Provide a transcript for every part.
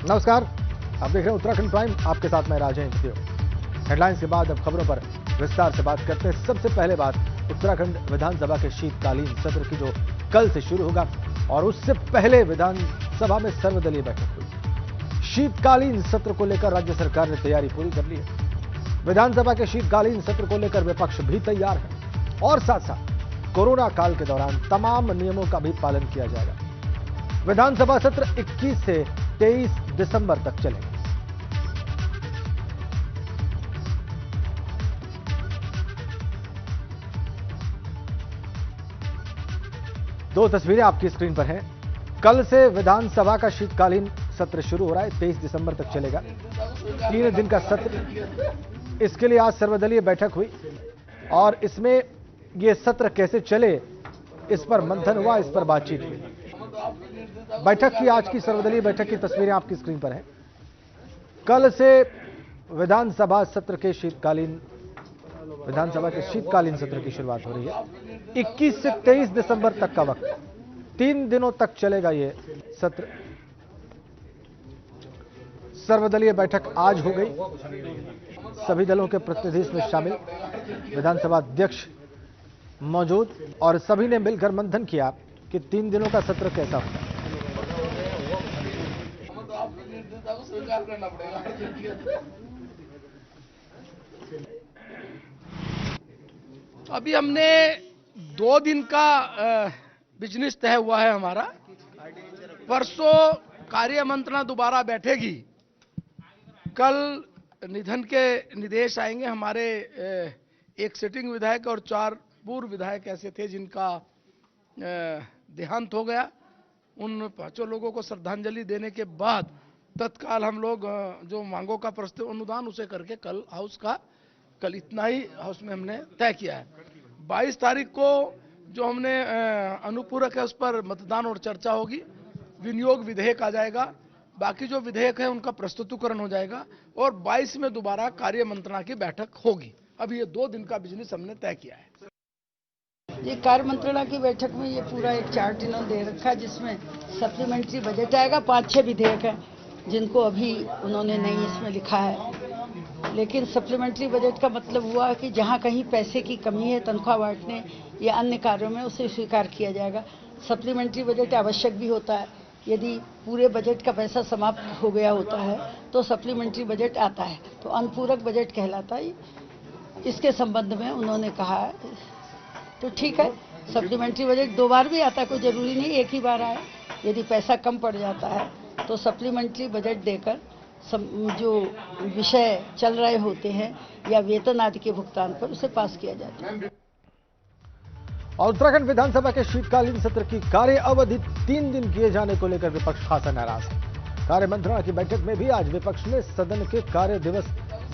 नमस्कार, आप देख रहे हैं उत्तराखंड प्राइम, आपके साथ मैं राजेंद्र। हेडलाइंस के बाद अब खबरों पर विस्तार से बात करते हैं। सबसे पहले बात उत्तराखंड विधानसभा के शीतकालीन सत्र की, जो कल से शुरू होगा, और उससे पहले विधानसभा में सर्वदलीय बैठक हुई। शीतकालीन सत्र को लेकर राज्य सरकार ने तैयारी पूरी कर ली है। विधानसभा के शीतकालीन सत्र को लेकर विपक्ष भी तैयार है और साथ साथ कोरोना काल के दौरान तमाम नियमों का भी पालन किया जाएगा। विधानसभा सत्र 21 से 23 दिसंबर तक चलेगा। दो तस्वीरें आपकी स्क्रीन पर हैं। कल से विधानसभा का शीतकालीन सत्र शुरू हो रहा है, 23 दिसंबर तक चलेगा। 3 दिन का सत्र। इसके लिए आज सर्वदलीय बैठक हुई और इसमें यह सत्र कैसे चले, इस पर मंथन हुआ, इस पर बातचीत हुई। बैठक की, आज की सर्वदलीय बैठक की तस्वीरें आपकी स्क्रीन पर हैं। कल से विधानसभा के शीतकालीन सत्र की शुरुआत हो रही है। 21 से 23 दिसंबर तक का वक्त, 3 दिनों तक चलेगा ये सत्र। सर्वदलीय बैठक आज हो गई, सभी दलों के प्रतिनिधि इसमें शामिल, विधानसभा अध्यक्ष मौजूद, और सभी ने मिलकर मंथन किया कि 3 दिनों का सत्र कैसा होगा। अभी हमने 2 दिन का बिजनेस तय हुआ है हमारा। परसों कार्य मंत्रणा दोबारा बैठेगी। कल निधन के निर्देश आएंगे। हमारे एक सिटिंग विधायक और 4 पूर्व विधायक ऐसे थे जिनका देहांत हो गया। उन 5 लोगों को श्रद्धांजलि देने के बाद तत्काल हम लोग जो मांगों का प्रस्ताव अनुदान उसे करके कल हाउस का, कल इतना ही हाउस में हमने तय किया है। 22 तारीख को जो हमने अनुपूरक है उस पर मतदान और चर्चा होगी। विनियोग विधेयक आ जाएगा, बाकी जो विधेयक है उनका प्रस्तुतिकरण हो जाएगा और 22 में दोबारा कार्य मंत्रणा की बैठक होगी। अब ये 2 दिन का बिजनेस हमने तय किया है। ये कार्य मंत्रणा की बैठक में ये पूरा एक चार्ट इन्होंने दे रखा है जिसमें सप्लीमेंट्री बजट आएगा। 5-6 विधेयक हैं जिनको अभी उन्होंने नहीं इसमें लिखा है, लेकिन सप्लीमेंट्री बजट का मतलब हुआ कि जहां कहीं पैसे की कमी है तनख्वाह बांटने या अन्य कार्यों में, उसे स्वीकार किया जाएगा। सप्लीमेंट्री बजट आवश्यक भी होता है। यदि पूरे बजट का पैसा समाप्त हो गया होता है तो सप्लीमेंट्री बजट आता है, तो अनुपूरक बजट कहलाता है। इसके संबंध में उन्होंने कहा है, तो ठीक है, सप्लीमेंट्री बजट 2 बार भी आता है, कोई जरूरी नहीं एक ही बार आए। यदि पैसा कम पड़ जाता है तो सप्लीमेंट्री बजट देकर जो विषय चल रहे होते हैं या वेतन आदि के भुगतान पर उसे पास किया जाता है। और उत्तराखंड विधानसभा के शीतकालीन सत्र की कार्य अवधि 3 दिन किए जाने को लेकर विपक्ष खासा नाराज है। कार्य मंत्रणा की बैठक में भी आज विपक्ष ने सदन के कार्य दिवस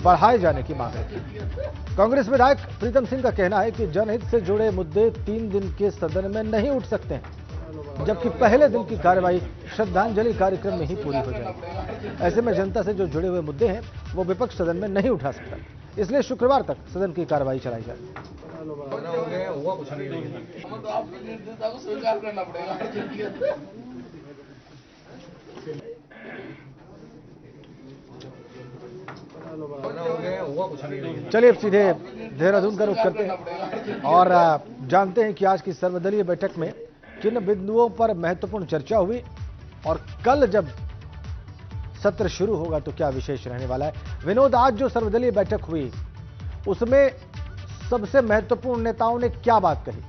बढ़ाए जाने की मांग की। कांग्रेस विधायक प्रीतम सिंह का कहना है कि जनहित से जुड़े मुद्दे 3 दिन के सदन में नहीं उठ सकते हैं, जबकि पहले दिन की कार्यवाही श्रद्धांजलि कार्यक्रम में ही पूरी हो जाएगी। ऐसे में जनता से जो जुड़े हुए मुद्दे हैं वो विपक्ष सदन में नहीं उठा सकता, इसलिए शुक्रवार तक सदन की कार्यवाही चलाई जाएगी। चलिए अब सीधे देहरादून का रुख करते हैं और जानते हैं कि आज की सर्वदलीय बैठक में किन बिंदुओं पर महत्वपूर्ण चर्चा हुई और कल जब सत्र शुरू होगा तो क्या विशेष रहने वाला है। विनोद, आज जो सर्वदलीय बैठक हुई उसमें सबसे महत्वपूर्ण नेताओं ने क्या बात कही?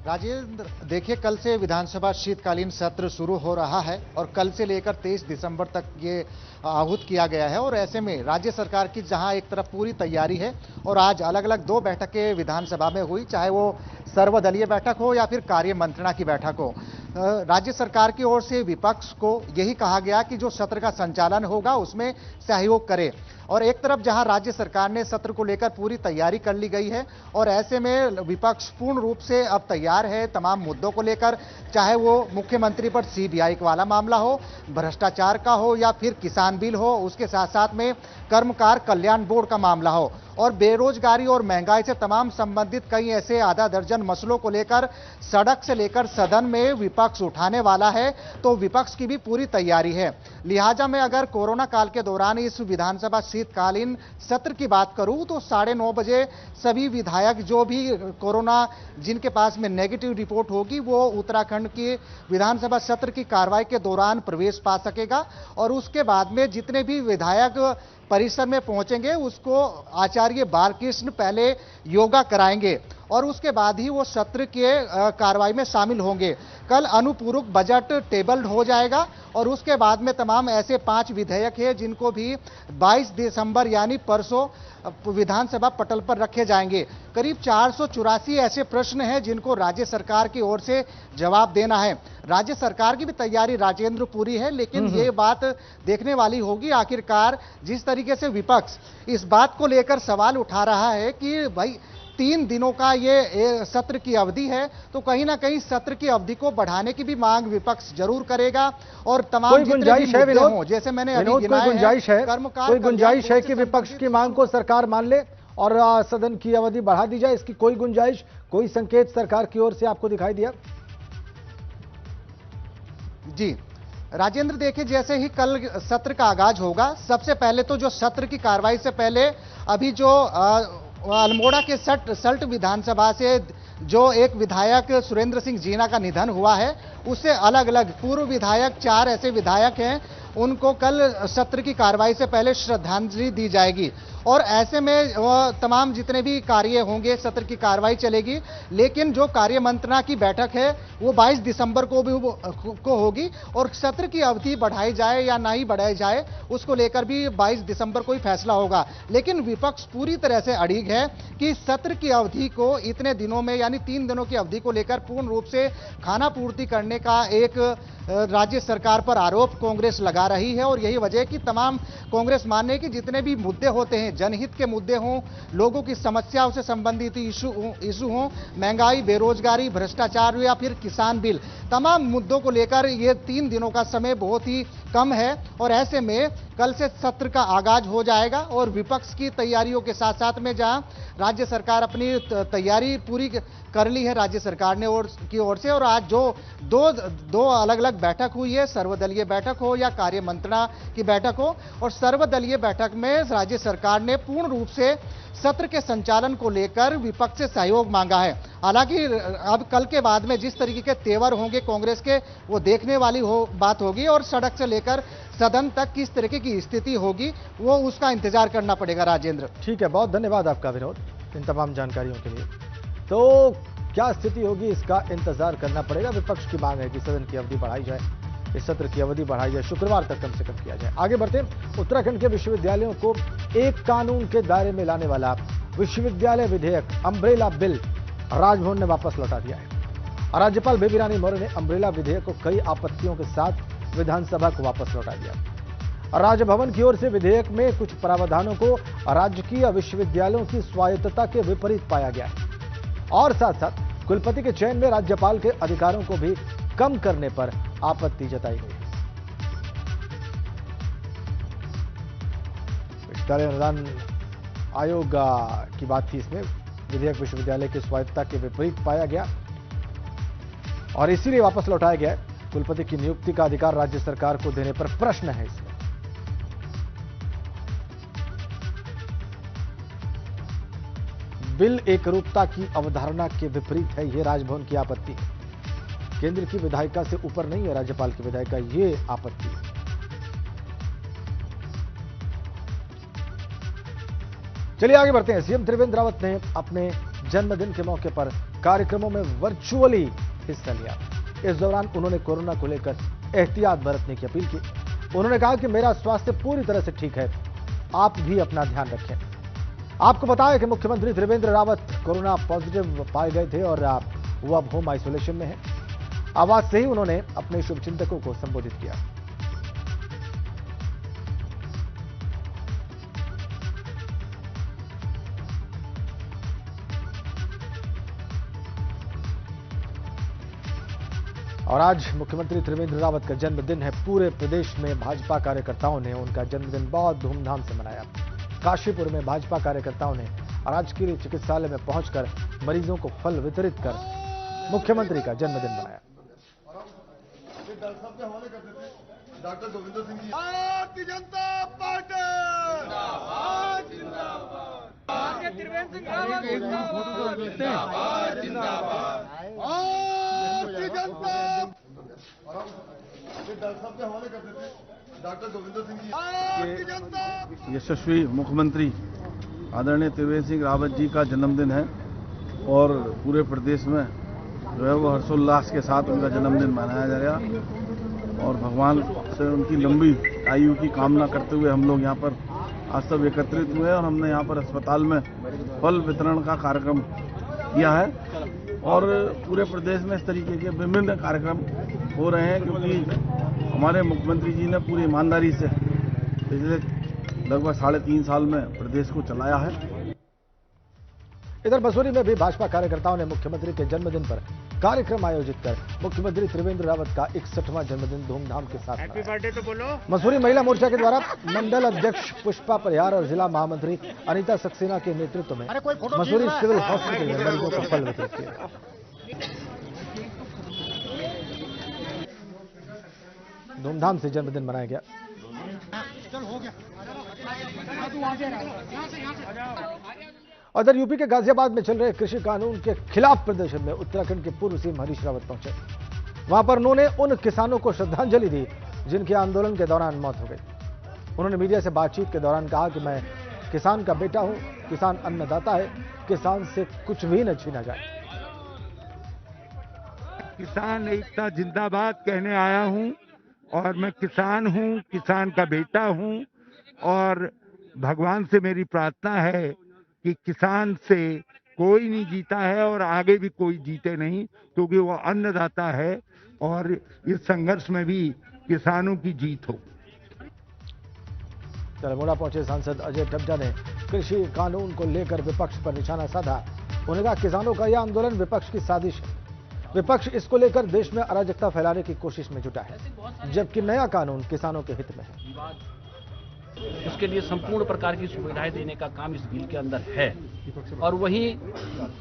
राजेंद्र, देखिए, कल से विधानसभा शीतकालीन सत्र शुरू हो रहा है और कल से लेकर 23 दिसंबर तक ये आहूत किया गया है। और ऐसे में राज्य सरकार की जहां एक तरफ पूरी तैयारी है और आज अलग अलग 2 बैठकें विधानसभा में हुई, चाहे वो सर्वदलीय बैठक हो या फिर कार्य मंत्रणा की बैठक हो। राज्य सरकार की ओर से विपक्ष को यही कहा गया कि जो सत्र का संचालन होगा उसमें सहयोग करे। और एक तरफ जहां राज्य सरकार ने सत्र को लेकर पूरी तैयारी कर ली गई है और ऐसे में विपक्ष पूर्ण रूप से अब तैयार है तमाम मुद्दों को लेकर, चाहे वो मुख्यमंत्री पर सीबीआई वाला मामला हो, भ्रष्टाचार का हो या फिर किसान बिल हो, उसके साथ साथ में कर्मकार कल्याण बोर्ड का मामला हो और बेरोजगारी और महंगाई से तमाम संबंधित कई ऐसे आधा दर्जन मसलों को लेकर सड़क से लेकर सदन में विपक्ष उठाने वाला है। तो विपक्ष की भी पूरी तैयारी है। लिहाजा में अगर कोरोना काल के दौरान इस विधानसभा शीतकालीन सत्र की बात करूं तो 9:30 बजे सभी विधायक जो भी कोरोना जिनके पास में नेगेटिव रिपोर्ट होगी वो उत्तराखंड की विधानसभा सत्र की कार्रवाई के दौरान प्रवेश पा सकेगा और उसके बाद में जितने भी विधायक परिसर में पहुंचेंगे उसको आचार्य बालकृष्ण पहले योगा कराएंगे और उसके बाद ही वो सत्र के कार्रवाई में शामिल होंगे। कल अनुपूरक बजट टेबल्ड हो जाएगा और उसके बाद में तमाम ऐसे 5 विधेयक हैं जिनको भी 22 दिसंबर यानी परसों विधानसभा पटल पर रखे जाएंगे। करीब 484 ऐसे प्रश्न हैं जिनको राज्य सरकार की ओर से जवाब देना है। राज्य सरकार की भी तैयारी राजेंद्र पूरी है, लेकिन ये बात देखने वाली होगी आखिरकार जिस तरीके से विपक्ष इस बात को लेकर सवाल उठा रहा है कि भाई 3 दिनों का ये सत्र की अवधि है, तो कहीं ना कहीं सत्र की अवधि को बढ़ाने की भी मांग विपक्ष जरूर करेगा और तमाम गुंजाइश है विनोद, जैसे मैंने अभी गिनाया है, कोई गुंजाइश है कि विपक्ष की मांग को सरकार मान ले और सदन की अवधि बढ़ा दी जाए? इसकी कोई गुंजाइश, कोई संकेत सरकार की ओर से आपको दिखाई दिया? जी राजेंद्र, देखिए जैसे ही कल सत्र का आगाज होगा, सबसे पहले तो जो सत्र की कार्रवाई से पहले अभी जो अल्मोड़ा के सल्ट विधानसभा से जो एक विधायक सुरेंद्र सिंह जीना का निधन हुआ है, उससे अलग अलग पूर्व विधायक 4 ऐसे विधायक हैं, उनको कल सत्र की कार्रवाई से पहले श्रद्धांजलि दी जाएगी और ऐसे में तमाम जितने भी कार्य होंगे सत्र की कार्रवाई चलेगी। लेकिन जो कार्य मंत्रणा की बैठक है वो 22 दिसंबर को भी होगी और सत्र की अवधि बढ़ाई जाए या नहीं बढ़ाई जाए उसको लेकर भी 22 दिसंबर को ही फैसला होगा। लेकिन विपक्ष पूरी तरह से अड़िग है कि सत्र की अवधि को इतने दिनों में यानी 3 दिनों की अवधि को लेकर पूर्ण रूप से खाना पूर्ति करने का एक राज्य सरकार पर आरोप कांग्रेस लगा रही है और यही वजह है कि तमाम कांग्रेस मानने की जितने भी मुद्दे होते हैं, जनहित के मुद्दे हों, लोगों की समस्याओं से संबंधित इशू हों, महंगाई, बेरोजगारी, भ्रष्टाचार या फिर किसान बिल, तमाम मुद्दों को लेकर ये 3 दिनों का समय बहुत ही कम है और ऐसे में कल से सत्र का आगाज हो जाएगा और विपक्ष की तैयारियों के साथ साथ में जहां राज्य सरकार अपनी तैयारी पूरी कर ली है राज्य सरकार ने की ओर से और आज जो दो अलग अलग बैठक हुई है, सर्वदलीय बैठक हो या कार्य मंत्रणा की बैठक हो, और सर्वदलीय बैठक में राज्य सरकार ने पूर्ण रूप से सत्र के संचालन को लेकर विपक्ष से सहयोग मांगा है। हालांकि अब कल के बाद में जिस तरीके के तेवर होंगे कांग्रेस के वो देखने वाली बात होगी और सड़क से लेकर सदन तक किस तरीके की स्थिति होगी वो उसका इंतजार करना पड़ेगा। राजेंद्र, ठीक है, बहुत धन्यवाद आपका विनोद इन तमाम जानकारियों के लिए। तो क्या स्थिति होगी इसका इंतजार करना पड़ेगा। विपक्ष की मांग है कि सदन की अवधि बढ़ाई जाए, इस सत्र की अवधि बढ़ाई जाए, शुक्रवार तक कम से कम किया जाए। आगे बढ़ते हैं, उत्तराखंड के विश्वविद्यालयों को एक कानून के दायरे में लाने वाला विश्वविद्यालय विधेयक अम्ब्रेला बिल राजभवन ने वापस लौटा दिया है। राज्यपाल बेबी रानी मौर्य ने अम्ब्रेला विधेयक को कई आपत्तियों के साथ विधानसभा को वापस लौटा दिया। राजभवन की ओर से विधेयक में कुछ प्रावधानों को राजकीय विश्वविद्यालयों की स्वायत्तता के विपरीत पाया गया और साथ साथ कुलपति के चयन में राज्यपाल के अधिकारों को भी कम करने पर आपत्ति जताई गई। विश्वविद्यालय अनुदान आयोग की बात थी इसमें। विधेयक विश्वविद्यालय की स्वायत्तता के विपरीत पाया गया और इसीलिए वापस लौटाया गया है। कुलपति की नियुक्ति का अधिकार राज्य सरकार को देने पर प्रश्न है इसमें। बिल एकरूपता की अवधारणा के विपरीत है, यह राजभवन की आपत्ति है। केंद्र की विधायिका से ऊपर नहीं है राज्यपाल की विधायिका, ये आपत्ति है। चलिए आगे बढ़ते हैं। सीएम त्रिवेंद्र रावत ने अपने जन्मदिन के मौके पर कार्यक्रमों में वर्चुअली हिस्सा लिया। इस दौरान उन्होंने कोरोना को लेकर एहतियात बरतने की अपील की। उन्होंने कहा कि मेरा स्वास्थ्य पूरी तरह से ठीक है, आप भी अपना ध्यान रखें। आपको बताया कि मुख्यमंत्री त्रिवेंद्र रावत कोरोना पॉजिटिव पाए गए थे और वो अब होम आइसोलेशन में है। आवाज से ही उन्होंने अपने शुभचिंतकों को संबोधित किया। और आज मुख्यमंत्री त्रिवेंद्र रावत का जन्मदिन है। पूरे प्रदेश में भाजपा कार्यकर्ताओं ने उनका जन्मदिन बहुत धूमधाम से मनाया। काशीपुर में भाजपा कार्यकर्ताओं ने राजकीय चिकित्सालय में पहुंचकर मरीजों को फल वितरित कर मुख्यमंत्री का जन्मदिन मनाया। Doctor Govindar Singh ji, Bharatiya Janata party Trivendra Singh Rawat doctor Govindar Singh ji. यशस्वी मुख्यमंत्री आदरणीय त्रिवेंद्र सिंह रावत जी का जन्मदिन है और पूरे प्रदेश में जो है वो हर्षोल्लास के साथ उनका जन्मदिन मनाया जाएगा और भगवान से उनकी लंबी आयु की कामना करते हुए हम लोग यहाँ पर आज सब एकत्रित हुए और हमने यहाँ पर अस्पताल में फल वितरण का कार्यक्रम किया है और पूरे प्रदेश में इस तरीके के विभिन्न कार्यक्रम हो रहे हैं क्योंकि हमारे मुख्यमंत्री जी ने पूरी ईमानदारी से पिछले लगभग 3.5 साल में प्रदेश को चलाया है। इधर मसूरी में भी भाजपा कार्यकर्ताओं ने मुख्यमंत्री के जन्मदिन पर कार्यक्रम आयोजित कर मुख्यमंत्री त्रिवेंद्र रावत का 61वां जन्मदिन धूमधाम के साथ हैप्पी बर्थडे तो बोलो। मसूरी महिला मोर्चा के द्वारा मंडल अध्यक्ष पुष्पा परिहार और जिला महामंत्री अनीता सक्सेना के नेतृत्व में मसूरी सिविल हॉस्पिटल में मरीजों को फल वितरित किया। धूमधाम से जन्मदिन मनाया गया। उधर यूपी के गाजियाबाद में चल रहे कृषि कानून के खिलाफ प्रदर्शन में उत्तराखंड के पूर्व सीएम हरीश रावत पहुंचे। वहां पर उन्होंने उन किसानों को श्रद्धांजलि दी जिनके आंदोलन के दौरान मौत हो गई। उन्होंने मीडिया से बातचीत के दौरान कहा कि मैं किसान का बेटा हूं, किसान अन्नदाता है, किसान से कुछ भी न छीना जाए। किसान एकता जिंदाबाद कहने आया हूं और मैं किसान हूं, किसान का बेटा हूं और भगवान से मेरी प्रार्थना है कि किसान से कोई नहीं जीता है और आगे भी कोई जीते नहीं क्योंकि वो अन्नदाता है और इस संघर्ष में भी किसानों की जीत हो। अल्मोड़ा पहुंचे सांसद अजय टब्जा ने कृषि कानून को लेकर विपक्ष पर निशाना साधा। उन्होंने कहा किसानों का यह आंदोलन विपक्ष की साजिश है। विपक्ष इसको लेकर देश में अराजकता फैलाने की कोशिश में जुटा है, जबकि नया कानून किसानों के हित में है। उसके लिए संपूर्ण प्रकार की सुविधाएं देने का काम इस बिल के अंदर है। और वहीं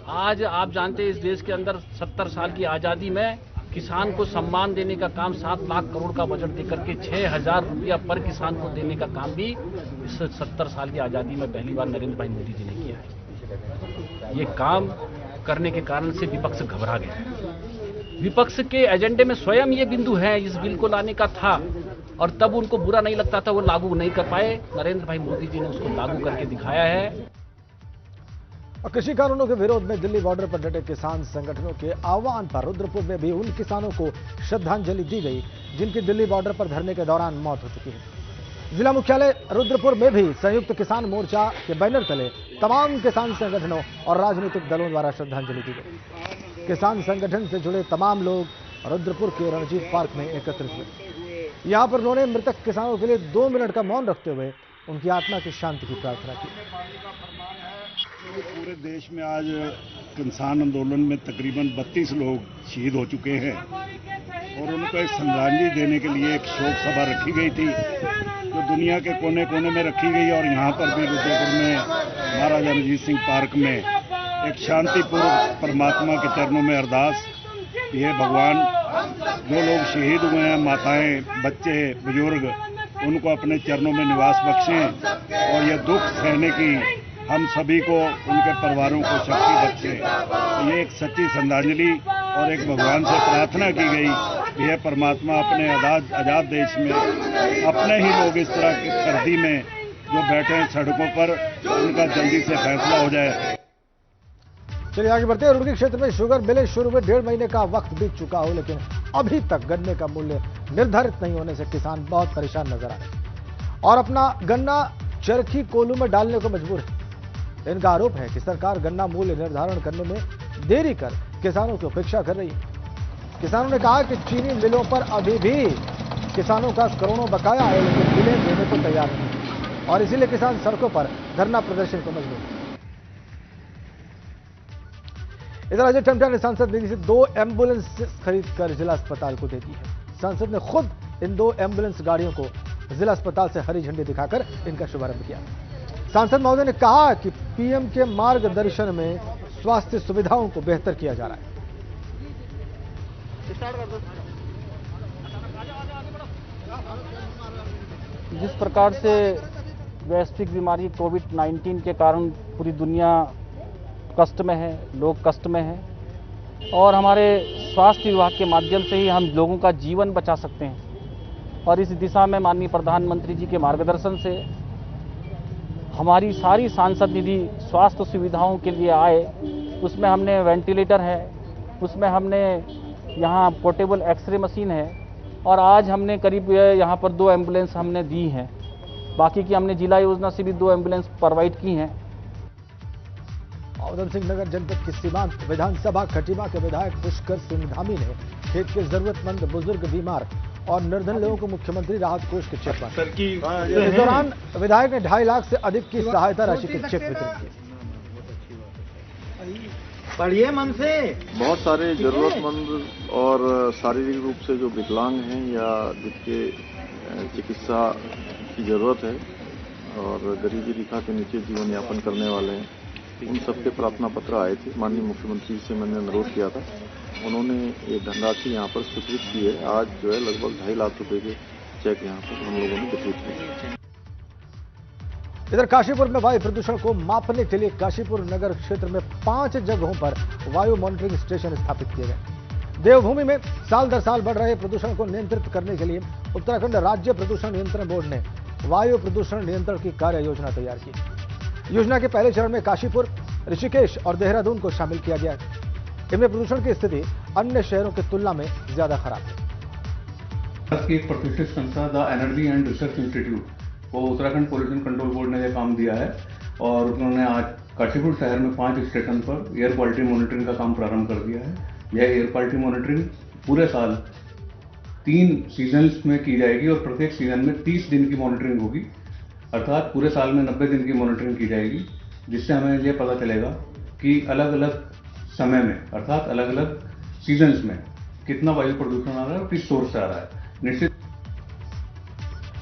आज आप जानते हैं इस देश के अंदर 70 साल की आज़ादी में किसान को सम्मान देने का काम 7 लाख करोड़ का बजट देकर के 6,000 रुपया पर किसान को देने का काम भी इस 70 साल की आज़ादी में पहली बार नरेंद्र भाई मोदी जी ने किया है। ये काम करने के कारण से विपक्ष घबरा गया। विपक्ष के एजेंडे में स्वयं ये बिंदु है इस बिल को लाने का था और तब उनको बुरा नहीं लगता था, वो लागू नहीं कर पाए। नरेंद्र भाई मोदी जी ने उसको लागू करके दिखाया है। और कृषि कानूनों के विरोध में दिल्ली बॉर्डर पर डटे किसान संगठनों के आह्वान पर रुद्रपुर में भी उन किसानों को श्रद्धांजलि दी गई जिनकी दिल्ली बॉर्डर पर धरने के दौरान मौत हो चुकी है। जिला मुख्यालय रुद्रपुर में भी संयुक्त किसान मोर्चा के बैनर तले तमाम किसान संगठनों और राजनीतिक दलों द्वारा श्रद्धांजलि दी गई। किसान संगठन से जुड़े तमाम लोग रुद्रपुर के रणजीत पार्क में एकत्रित हुए। यहां पर उन्होंने मृतक किसानों के लिए 2 मिनट का मौन रखते हुए उनकी आत्मा की शांति की प्रार्थना की। पूरे देश में आज किसान आंदोलन में तकरीबन 32 लोग शहीद हो चुके हैं और उनको एक श्रद्धांजलि देने के लिए एक शोक सभा रखी गई थी जो दुनिया के कोने कोने में रखी गई और यहाँ पर भी रुद्रपुर में महाराजा रणजीत सिंह पार्क में एक शांतिपूर्व परमात्मा के चरणों में अरदास। ये भगवान जो लोग शहीद हुए हैं, माताएं, बच्चे, बुजुर्ग, उनको अपने चरणों में निवास बख्शें और यह दुख सहने की हम सभी को, उनके परिवारों को शक्ति बख्शें। ये एक सच्ची श्रद्धांजलि और एक भगवान से प्रार्थना की गई कि यह परमात्मा अपने आज़ाद देश में अपने ही लोग इस तरह की सर्दी में जो बैठे हैं सड़कों पर, उनका जल्दी से फैसला हो जाए। चलिए आगे बढ़ते हैं। रुड़की क्षेत्र में शुगर मिलें शुरू में 1.5 महीने का वक्त बीत चुका हो, लेकिन अभी तक गन्ने का मूल्य निर्धारित नहीं होने से किसान बहुत परेशान नजर आ रहे हैं और अपना गन्ना चरखी कोल्हू में डालने को मजबूर है। इनका आरोप है कि सरकार गन्ना मूल्य निर्धारण करने में देरी कर किसानों की उपेक्षा कर रही है। किसानों ने कहा कि चीनी मिलों पर अभी भी किसानों का करोड़ों बकाया है, लेकिन मिलें देने को तैयार नहीं और इसीलिए किसान सड़कों पर धरना प्रदर्शन को मजबूर है। इधर अजय टमटा ने सांसद निधि से 2 एम्बुलेंस खरीदकर जिला अस्पताल को दे दी है। सांसद ने खुद इन 2 एम्बुलेंस गाड़ियों को जिला अस्पताल से हरी झंडी दिखाकर इनका शुभारंभ किया। सांसद महोदय ने कहा कि पीएम के मार्गदर्शन में स्वास्थ्य सुविधाओं को बेहतर किया जा रहा है। जिस प्रकार से वैश्विक बीमारी कोविड-19 के कारण पूरी दुनिया कष्ट में है, लोग कष्ट में हैं और हमारे स्वास्थ्य विभाग के माध्यम से ही हम लोगों का जीवन बचा सकते हैं। और इस दिशा में माननीय प्रधानमंत्री जी के मार्गदर्शन से हमारी सारी सांसद निधि स्वास्थ्य सुविधाओं के लिए आए। उसमें हमने वेंटिलेटर है, उसमें हमने यहाँ पोर्टेबल एक्सरे मशीन है और आज हमने करीब यहाँ पर 2 एम्बुलेंस हमने दी हैं। बाकी की हमने जिला योजना से भी 2 एम्बुलेंस प्रोवाइड की हैं। उधम सिंह नगर जनपद की सीमांत विधानसभा खटीमा के विधायक पुष्कर सिंह धामी ने खेत के जरूरतमंद बुजुर्ग, बीमार और निर्धन लोगों को मुख्यमंत्री राहत कोष के चेक बांटे। इस दौरान विधायक ने 2.5 लाख से अधिक की सहायता राशि के चेक वितरित किए। पढ़िए मन से। बहुत सारे जरूरतमंद और शारीरिक रूप से जो विकलांग हैं या जिसके चिकित्सा की जरूरत है और गरीबी रेखा के नीचे जीवन यापन करने वाले हैं, उन सबके प्रार्थना पत्र आए थे। माननीय मुख्यमंत्री से मैंने अनुरोध किया था, उन्होंने ये धनराशि यहाँ पर स्वीकृत की है। आज जो है लगभग 2.5 लाख रुपए के चेक यहाँ पर हम लोगों ने वितरित किए। इधर काशीपुर में वायु प्रदूषण को मापने के लिए काशीपुर नगर क्षेत्र में 5 जगहों पर वायु मॉनिटरिंग स्टेशन स्थापित किए गए। देवभूमि में साल दर साल बढ़ रहे प्रदूषण को नियंत्रित करने के लिए उत्तराखंड राज्य प्रदूषण नियंत्रण बोर्ड ने वायु प्रदूषण नियंत्रण की कार्य योजना तैयार की। योजना के पहले चरण में काशीपुर, ऋषिकेश और देहरादून को शामिल किया गया है। इनमें प्रदूषण की स्थिति अन्य शहरों की तुलना में ज्यादा खराब है। भारत की एक प्रतिष्ठित संस्था the energy and research institute को उत्तराखंड पोल्यूशन कंट्रोल बोर्ड ने यह काम दिया है और उन्होंने आज काशीपुर शहर में 5 स्टेशन पर एयर क्वालिटी मॉनिटरिंग का काम प्रारंभ कर दिया है। यह एयर क्वालिटी मॉनिटरिंग पूरे साल 3 सीजन्स में की जाएगी और प्रत्येक सीजन में 30 दिन की मॉनिटरिंग होगी, अर्थात पूरे साल में 90 दिन की मॉनिटरिंग की जाएगी, जिससे हमें यह पता चलेगा कि अलग अलग समय में अर्थात अलग अलग सीजन्स में कितना वायु प्रदूषण आ रहा है और किस सोर्स से आ रहा है। निश्चित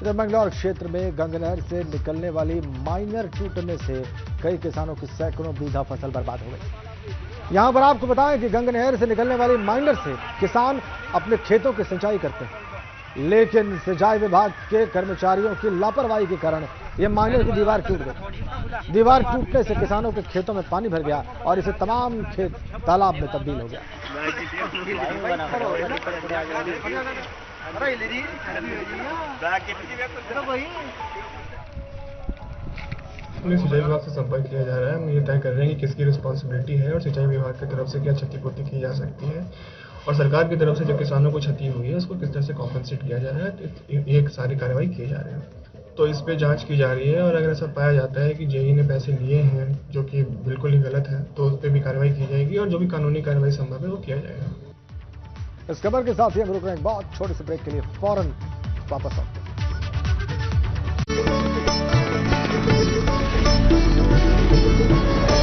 इधर मंगलौर क्षेत्र में गंगनहर से निकलने वाली माइनर टूटने से कई किसानों की सैकड़ों बीघा फसल बर्बाद हो गई। यहां पर आपको बताएं कि गंगनहर से निकलने वाली माइनर से किसान अपने खेतों की सिंचाई करते हैं, लेकिन सिंचाई विभाग के कर्मचारियों की लापरवाही के कारण यह माइनर की दीवार टूट गई। दीवार टूटने से किसानों के खेतों में पानी भर गया और इसे तमाम खेत तालाब में तब्दील हो गया। सिंचाई विभाग से संपर्क किया जा रहा है। हम ये तय कर रहे हैं कि किसकी रिस्पॉन्सिबिलिटी है और सिंचाई विभाग की तरफ से क्या क्षतिपूर्ति की जा सकती है और सरकार की तरफ से जो किसानों को क्षति हुई है उसको किस तरह से कॉम्पेंसेट किया जा रहा है। ये सारी कार्रवाई की जा रही है, तो इस पे जांच की जा रही है और अगर ऐसा पाया जाता है कि जेई ने पैसे लिए हैं जो कि बिल्कुल ही गलत है तो उस पर भी कार्रवाई की जाएगी और जो भी कानूनी कार्रवाई संभव है वो किया जाएगा। इस खबर के साथ ही हम रुक रहे हैं बहुत छोटे से ब्रेक के लिए, फौरन वापस आते हैं।